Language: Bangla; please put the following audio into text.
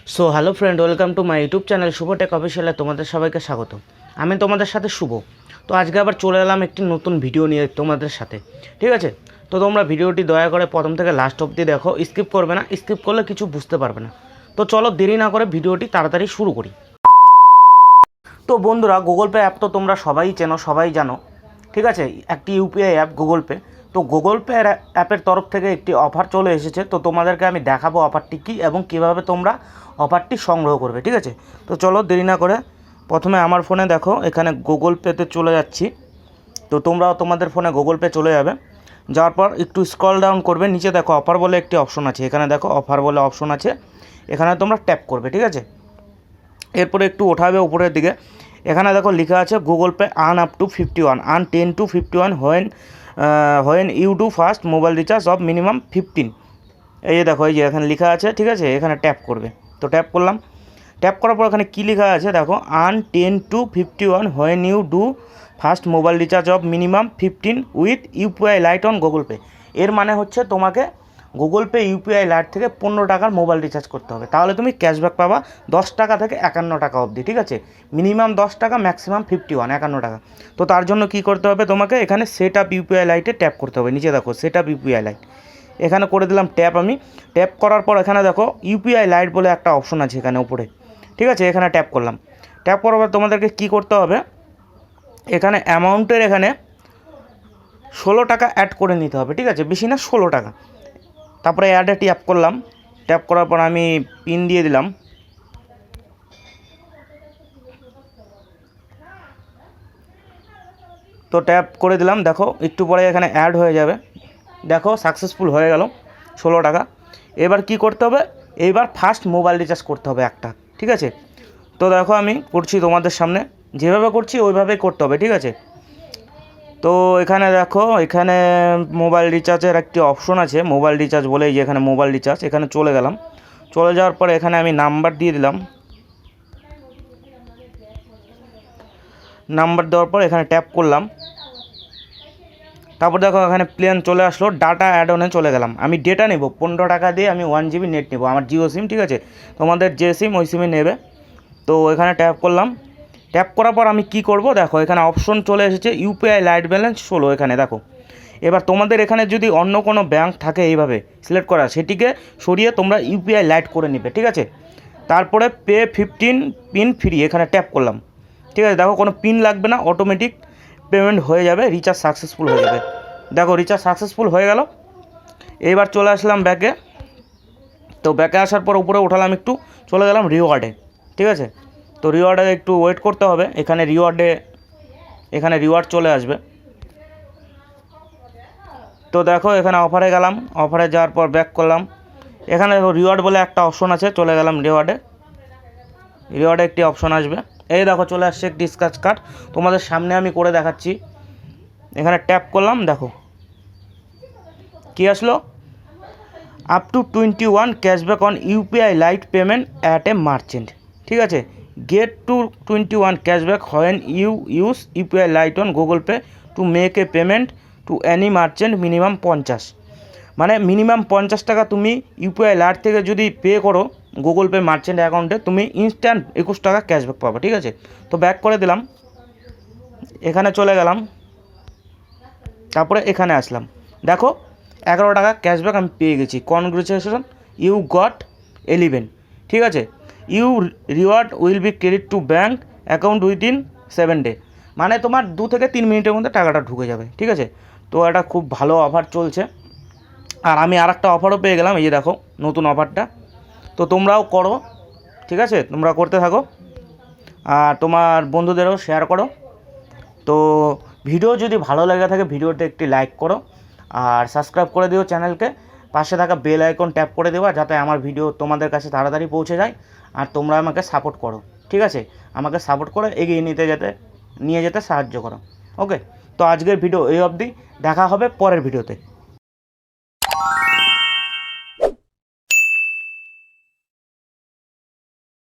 So hello friend, welcome to my YouTube channel Shubho tech অফিসিয়ালে তোমাদের সবাইকে স্বাগত। আমি তোমাদের সাথে শুভ। তো আজকে আবার চলে এলাম একটি নতুন ভিডিও নিয়ে তোমাদের সাথে, ঠিক আছে? তো তোমরা ভিডিওটি দয়া করে প্রথম থেকে লাস্ট অবধি দেখো, স্কিপ করবে না, স্কিপ করলে কিছু বুঝতে পারবে না। তো চলো দেরি না করে ভিডিওটি তাড়াতাড়ি শুরু করি। তো বন্ধুরা, গুগল পে অ্যাপ তো তোমরা সবাই চেনো, সবাই জানো, ঠিক আছে? একটি ইউপিআই অ্যাপ গুগল পে। তো গুগল পে অ্যাপের তরফ থেকে একটি অফার চলে এসেছে। তো তোমাদেরকে আমি দেখাবো অফারটি কী এবং কীভাবে তোমরা অফারটি সংগ্রহ করবে, ঠিক আছে? তো চলো দেরি না করে প্রথমে আমার ফোনে দেখো, এখানে গুগল পেতে চলে যাচ্ছি। তো তোমরাও তোমাদের ফোনে গুগল পে চলে যাবে। যাওয়ার পর একটু স্ক্রল ডাউন করবে, নিচে দেখো অফার বলে একটি অপশন আছে। এখানে দেখো অফার বলে অপশন আছে, এখানে তোমরা ট্যাপ করবে, ঠিক আছে? এরপরে একটু ওঠাবে উপরের দিকে, এখানে দেখো লেখা আছে Google Pay earn up to 51, earn 10 to 51 when you do first mobile recharge of minimum 15। এই যে দেখো, এই যে এখানে লেখা আছে, ঠিক আছে? এখানে ট্যাপ করবে। তো ট্যাপ করলাম। ট্যাপ করার পর এখানে কী লেখা আছে দেখো, earn 10 to 51 when you do first mobile recharge of minimum 15 with UPI lite on Google Pay. এর মানে হচ্ছে তোমাকে গুগল পে ইউপিআই লাইট থেকে 15 টাকার মোবাইল রিচার্জ করতে হবে, তাহলে তুমি ক্যাশব্যাক পাবা 10 টাকা থেকে 51 টাকা অবধি, ঠিক আছে? মিনিমাম 10 টাকা, ম্যাক্সিমাম 51 টাকা। তো তার জন্য কি করতে হবে, তোমাকে এখানে সেট আপ ইউপিআই লাইটে ট্যাপ করতে হবে। নিচে দেখো সেট আপ ইউপিআই লাইট, এখানে করে দিলাম ট্যাপ আমি। ট্যাপ করার পর এখানে দেখো ইউপিআই লাইট বলে একটা অপশন আছে এখানে উপরে, ঠিক আছে? এখানে ট্যাপ করলাম। ট্যাপ করার পর তোমাদেরকে কী করতে হবে, এখানে অ্যামাউন্টের এখানে 16 টাকা অ্যাড করে নিতে হবে, ঠিক আছে? বেশি না, 16 টাকা। তারপরে অ্যাডে ট্যাপ করলাম। ট্যাপ করার পর আমি পিন দিয়ে দিলাম। তো ট্যাপ করে দিলাম, দেখো একটু পরে এখানে অ্যাড হয়ে যাবে। দেখো সাকসেসফুল হয়ে গেল 16 টাকা। এবার কি করতে হবে, এইবার ফার্স্ট মোবাইল রিচার্জ করতে হবে একটা, ঠিক আছে? তো দেখো আমি করছি তোমাদের সামনে, যেভাবে করছি ওইভাবেই করতে হবে, ঠিক আছে? তো এখানে দেখো, এখানে মোবাইল রিচার্জের একটি অপশন আছে, মোবাইল রিচার্জ বলে, এই যে এখানে মোবাইল রিচার্জ, এখানে চলে গেলাম। চলে যাওয়ার পরে এখানে আমি নাম্বার দিয়ে দিলাম। নাম্বার দেওয়ার পর এখানে ট্যাপ করলাম। তারপর দেখো এখানে প্ল্যান চলে আসলো, ডাটা অ্যাড অনে চলে গেলাম। আমি ডেটা নেব 15 টাকা দিয়ে, আমি 1 জিবি নেট নেব, আমার জিও সিম, ঠিক আছে? তোমাদের যে সিম ওই সিমে নেবে। তো এখানে ট্যাপ করলাম। ট্যাপ করার পর আমি কি করব, দেখো এখানে অপশন চলে এসেছে ইউপিআই লাইট ব্যালেন্স 16, এখানে দেখো। এবার তোমাদের এখানে যদি অন্য কোনো ব্যাঙ্ক থাকে এইভাবে সিলেক্ট করা, সেটিকে সরিয়ে তোমরা ইউপিআই লাইট করে নেবে, ঠিক আছে? তারপরে পে 15 পিন ফ্রি, এখানে ট্যাপ করলাম, ঠিক আছে? দেখো কোনো পিন লাগবে না, অটোমেটিক পেমেন্ট হয়ে যাবে, রিচার্জ সাকসেসফুল হয়ে যাবে। দেখো রিচার্জ সাকসেসফুল হয়ে গেল। এবার চলে আসলাম ব্যাকে। তো ব্যাকে আসার পর উপরে উঠালাম একটু, চলে গেলাম রিওয়ার্ডে, ঠিক আছে? তো রিওয়ার্ডে একটু ওয়েট করতে হবে, এখানে রিওয়ার্ড চলে আসবে। তো দেখো এখানে অফারে গেলাম, অফারে যাওয়ার পর ব্যাক করলাম। এখানে রিওয়ার্ড বলে একটা অপশন আছে, চলে গেলাম রিওয়ার্ডে একটি অপশন আসবে। এই দেখো চলে আসছে একটি স্ক্র্যাচ কার্ড, তোমাদের সামনে আমি করে দেখাচ্ছি। এখানে ট্যাপ করলাম, দেখো কি আসলো, up to 21 cashback on UPI lite payment at a merchant, ঠিক আছে? Get to 21 cashback when you use UPI lite on Google Pay to make a payment to any merchant minimum 50। মানে মিনিমাম 50 টাকা তুমি ইউপিআই লাইট থেকে যদি পে করো গুগল পে মার্চেন্ট অ্যাকাউন্টে, তুমি ইনস্ট্যান্ট 21 টাকা ক্যাশব্যাক পাবে, ঠিক আছে? তো ব্যাক করে দিলাম, এখানে চলে গেলাম। তারপরে এখানে আসলাম, দেখো 11 টাকা ক্যাশব্যাক আমি পেয়ে গেছি। কনগ্রেচুলেশন, ইউ গট 11, ঠিক আছে? You reward will be credit to bank account within 7 day. মানে তোমার 2 থেকে 3 মিনিটের মধ্যে টাকাটা ঢুকে যাবে, ঠিক আছে? তো এটা খুব ভালো অফার চলছে। আর আমি আর একটা অফারও পেয়ে গেলাম, এই যে দেখো নতুন অফারটা। তো তোমরাও করো, ঠিক আছে? তোমরা করতে থাকো আর তোমার বন্ধুদেরও শেয়ার করো। তো ভিডিও যদি ভালো লেগে থাকে ভিডিওতে একটি লাইক করো আর সাবস্ক্রাইব করে দিও চ্যানেলকে। পাশে থাকা বেল আইকন ট্যাপ করে দেওয়া, যাতে আমার ভিডিও তোমাদের কাছে তাড়াতাড়ি পৌঁছে যায় আর তোমরা আমাকে সাপোর্ট করো, ঠিক আছে? আমাকে সাপোর্ট করে এগিয়ে নিয়ে যেতে সাহায্য করো। ওকে, তো আজকের ভিডিও এই অবধি, দেখা হবে পরের ভিডিওতে।